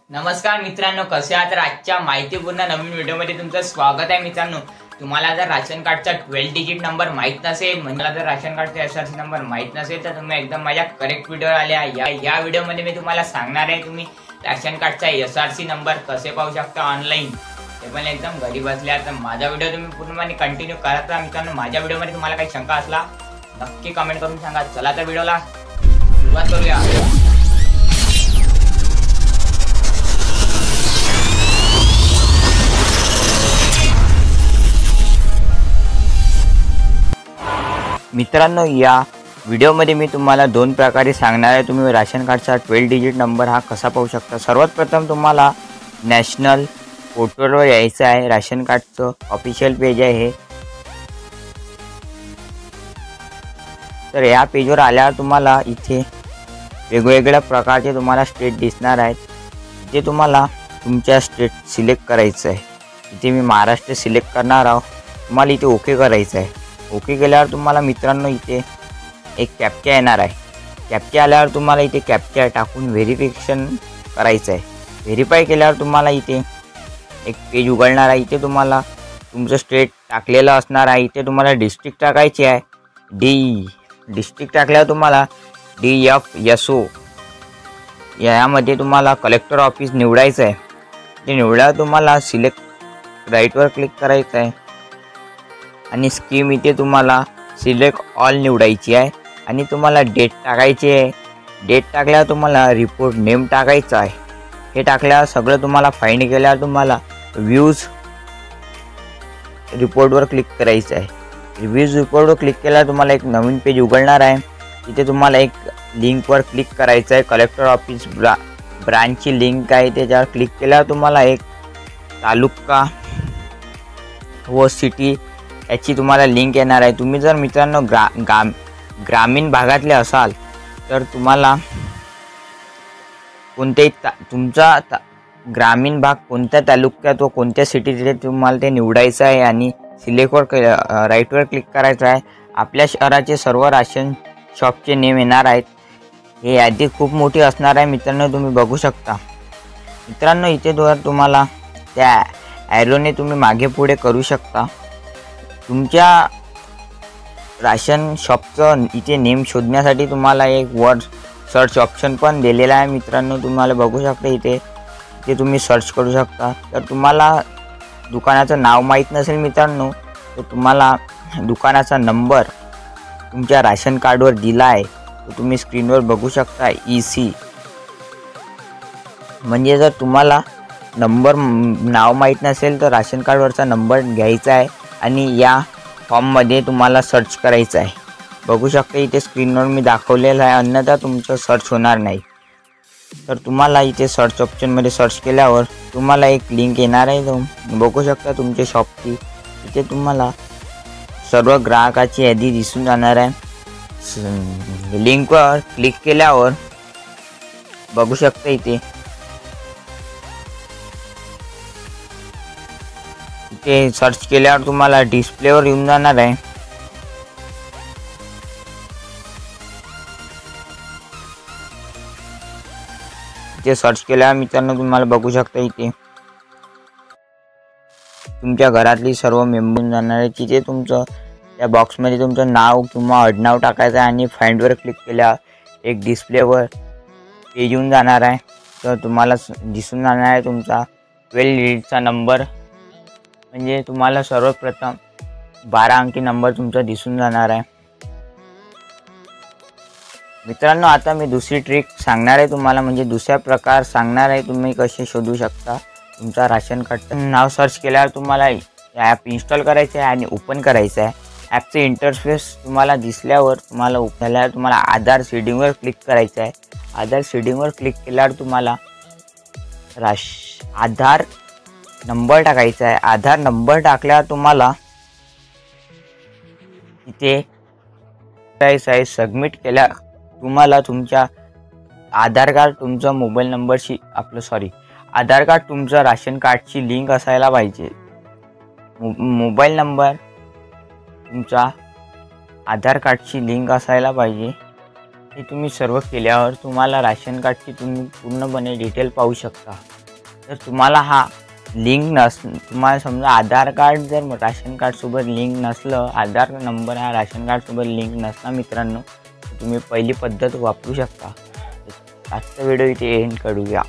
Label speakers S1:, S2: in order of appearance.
S1: नमस्कार मित्रांनो, कसे आहात? तर आजच्या माहितीपूर्ण नवीन व्हिडिओमध्ये तुमचं स्वागत आहे. मित्रांनो, तुम्हाला जर राशन कार्डचा 12 डिजिट नंबर माहित नसेल, म्हणजे जर राशन कार्डचा एसआरसी नंबर माहित नसेल, तर तुम्ही एकदम माझ्या करेक्ट व्हिडिओ आल्या. या व्हिडिओमध्ये मी तुम्हाला सांगणार आहे तुम्ही राशन कार्डचा एसआरसी नंबर कसे पाहू शकता ऑनलाईन, ते पण एकदम घरी बसल्या. तर माझा व्हिडिओ तुम्ही पूर्णपणे कंटिन्यू करत राहा. मित्रांनो, माझ्या व्हिडिओमध्ये तुम्हाला काही शंका असला नक्की कमेंट करून सांगा. चला तर व्हिडिओला सुरुवात करूया. मित्रांनो, या व्हिडिओमध्ये मी तुम्हाला दोन प्रकारे सांगणार आहे तुम्ही राशन कार्डचा 12 डिजिट नंबर हा कसा पाहू शकता. सर्वात प्रथम तुम्हाला नॅशनल पोर्टलवर यायचं आहे. राशन कार्डचं ऑफिशियल पेज आहे हे. तर या पेजवर आल्यावर तुम्हाला इथे वेगवेगळ्या प्रकारचे तुम्हाला स्टेट दिसणार आहेत. इथे तुम्हाला तुमच्या स्टेट सिलेक्ट करायचं आहे. इथे मी महाराष्ट्र सिलेक्ट करणार आहोत. तुम्हाला इथे ओके करायचं आहे. ओके केल्यावर तुम्हाला मित्रांनो इथे एक कॅप्चा येणार आहे. कॅप्चा आल्यावर तुम्हाला इथे कॅप्चा टाकून व्हेरिफिकेशन करायचं आहे. व्हेरीफाय केल्यावर तुम्हाला इथे एक पेज उघडणार आहे. इथे तुम्हाला तुमचं स्टेट टाकलेलं असणार आहे. इथे तुम्हाला डिस्ट्रिक्ट टाकायची आहे. डिस्ट्रिक्ट टाकल्यावर तुम्हाला DFSO यामध्ये तुम्हाला कलेक्टर ऑफिस निवडायचं आहे. ते निवडल्यावर तुम्हाला सिलेक्ट राईटवर क्लिक करायचं आहे आणि स्कीम इथे तुम्हाला सिलेक्ट ऑल निवडायची आहे आणि तुम्हाला डेट टाकायची आहे. डेट टाकल्यावर तुम्हाला रिपोर्ट नेम टाकायचा आहे. हे टाकल्यावर सगळं तुम्हाला फाइंड केल्यावर तुम्हाला व्ह्यूज रिपोर्टवर क्लिक करायचं आहे. व्ह्यूज रिपोर्टवर क्लिक केल्यावर तुम्हाला एक नवीन पेज उघडणार आहे. तिथे तुम्हाला एक लिंकवर क्लिक करायचं आहे. कलेक्टर ऑफिस ब्रांचची लिंक आहे. त्याच्यावर क्लिक केल्यावर तुम्हाला एक तालुका व सिटी याची तुम्हाला लिंक येणार आहे. तुम्ही जर मित्रांनो ग्रामीण भागातले असाल तर तुम्हाला कोणत्याही तुमचा ग्रामीण भाग कोणत्या तालुक्यात व कोणत्या सिटीत तुम्हाला ते निवडायचं आहे आणि सिलेक्टवर राईटवर क्लिक करायचं आहे. आपल्या शहराचे सर्व राशन शॉपचे नेम येणार आहेत. हे यादी खूप मोठी असणार आहे मित्रांनो, तुम्ही बघू शकता. मित्रांनो, इथे तुम्हाला त्या ॲरोने तुम्ही मागे पुढे करू शकता. तुमच्या राशन शॉपचं इथे नेम शोधण्यासाठी तुम्हाला एक वर्ड सर्च ऑप्शन पण दिलेला आहे. मित्रांनो, तुम्हाला बघू शकता इथे तुम्ही सर्च करू शकता. तर तुम्हाला दुकानाचं नाव माहीत नसेल मित्रांनो, तर तुम्हाला दुकानाचा नंबर तुमच्या राशन कार्डवर दिला आहे तो तुम्ही स्क्रीनवर बघू शकता. EC म्हणजे जर तुम्हाला नाव माहीत नसेल तर राशन कार्डवरचा नंबर घ्यायचा आहे आणि या फॉर्ममध्ये तुम्हाला सर्च करायचं आहे. बघू शकता इथे स्क्रीनवर मी दाखवलेलं आहे, अन्यथा तुमचं सर्च होणार नाही. तर तुम्हाला इथे सर्च ऑप्शनमध्ये सर्च केल्यावर तुम्हाला एक लिंक येणार आहे. बघू शकता तुमच्या शॉपची. इथे तुम्हाला सर्व ग्राहकाची यादी दिसून जाणार आहे. लिंकवर क्लिक केल्यावर बघू शकता इथे सर्च केल्यावर तुम्हाला डिस्प्लेवर येऊन जाणार आहे. इथे सर्च केल्यावर मित्रांनो तुम्हाला बघू शकता इथे तुमच्या घरातली सर्व मेंबर जाणार आहे. तिथे तुमचं त्या बॉक्समध्ये तुमचं नाव किंवा आडनाव टाकायचं आहे आणि फाइंडवर क्लिक केल्यावर एक डिस्प्लेवर पेज येऊन जाणार आहे. तर तुम्हाला दिसून जाणार आहे तुमचा 12 डिजिटचा नंबर. म्हणजे तुम्हाला सर्वप्रथम 12 अंकी नंबर तुमचा दिसून जाणार आहे. मित्रांनो, आता मी दुसरी ट्रिक सांगणार आहे तुम्हाला, म्हणजे दुसरा प्रकार सांगणार आहे तुम्ही कसे शोधू शकता तुमचा राशन कार्डचं नाव. सर्च केल्यावर तुम्हाला ॲप इन्स्टॉल करायचं आहे आणि ओपन करायचं आहे. ॲपचे इंटरफेस तुम्हाला दिसल्यावर तुम्हाला आधार शेडिंगवर क्लिक करायचं आहे. आधार शेडिंगवर क्लिक केल्यावर तुम्हाला आधार नंबर टाकायचा आहे. आधार नंबर टाकल्यावर तुम्हाला इथे सबमिट केल्या तुम्हाला तुमच्या आधार कार्ड तुमचा मोबाईल नंबरशी आधार कार्ड तुमचा राशन कार्डची लिंक असायला पाहिजे. मोबाईल नंबर तुमचा आधार कार्डची लिंक असायला पाहिजे. हे तुम्ही सर्व केल्यावर तुम्हाला राशन कार्डची तुम्ही पूर्णपणे डिटेल पाहू शकता. जर तुम्हाला हा लिंक तुम्हाला समजा आधार कार्ड जर राशन कार्डसोबत लिंक नसलं, आधार नंबर हा राशन कार्डसोबत लिंक नसला मित्रांनो, तर तुम्ही पहिली पद्धत वापरू शकता. आजचा व्हिडिओ इथे एंड करूया.